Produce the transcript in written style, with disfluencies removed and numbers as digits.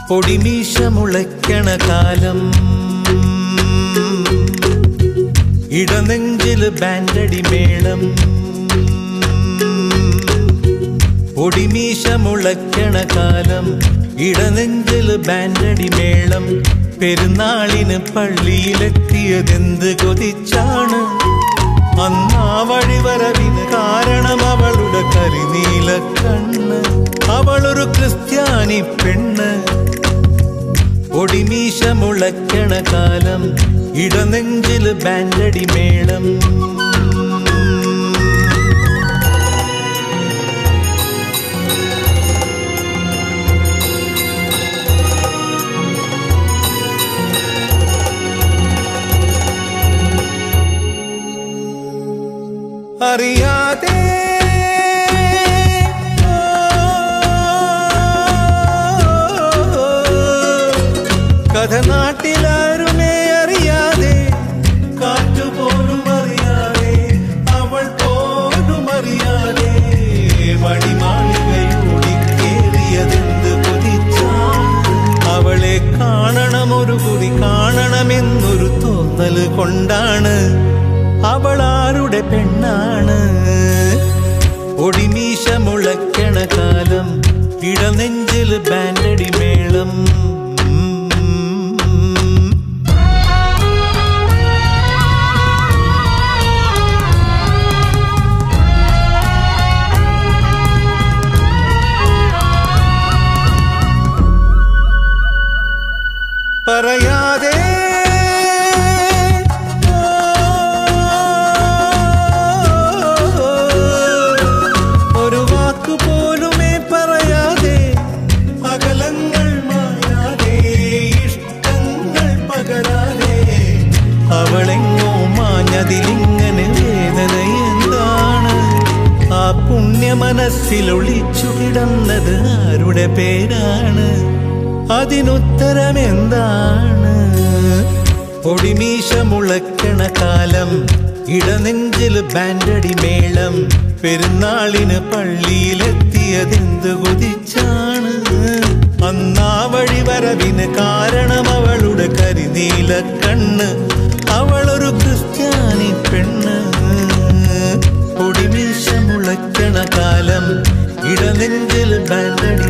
പൊടിമീശ മുളയ്ക്കണ കാലം ഇടനെഞ്ചില് ബാൻഡടി മേളം പൊടിമീശ മുളയ്ക്കണ കാലം ഇടനെഞ്ചില് ബാൻഡടി മേളം പെരുന്നാളിന് പള്ളിയിലെത്തിയതെന്ത് കൊതിച്ചാണ് അന്നാ വഴിവരവിന് കാരണം അവളുടെ കരിനീല കണ്ണ് അവളൊരു ക്രിസ്ത്യാനി പെണ്ണ് പൊടിമീശ മുളയ്ക്കണ കാലം ഇടനെഞ്ചില് ബാൻഡടി മേളം അറിയാതെ കഥ നാട്ടിലാരുമേ അറിയാതെ കാറ്റുപോലും അറിയാതെ അവൾ പോലും അറിയാതെ മണിമാളികയോടി കേറിയതെന്ത് കൊതിച്ചാണ് അവളെ കാണണമൊരു കുറി കാണണമെന്നൊരു തോന്നല് കൊണ്ടാണ് അവളാരുടെ പെണ്ണാണ് പൊടിമീശ മുളയ്ക്കണ കാലം ഇടനെഞ്ചില് ബാൻഡടി മേളം പറയാതെ അവളെങ്ങോ മാഞ്ഞതിലിങ്ങനെ വേദന എന്താണ് ആ പുണ്യ മനസ്സിലൊളിച്ചു കിടന്നത് ആരുടെ പേരാണ് അതിനുത്തരം എന്താണ് പൊടിമീശ മുളയ്ക്കണ കാലം ഇടനെഞ്ചില് ബാൻഡടി മേളം പെരുന്നാളിന് പള്ളിയിലെത്തിയതെന്ത് കൊതിച്ചാണ് അന്നാ വഴിവരവിന് കാരണം അവളുടെ കരിനീല കണ്ണ് അവളൊരു ക്രിസ്ത്യാനി പെണ്ണ് പൊടിമീശ മുളയ്ക്കണ കാലം ഇടനെഞ്ചിൽ ബാൻഡടി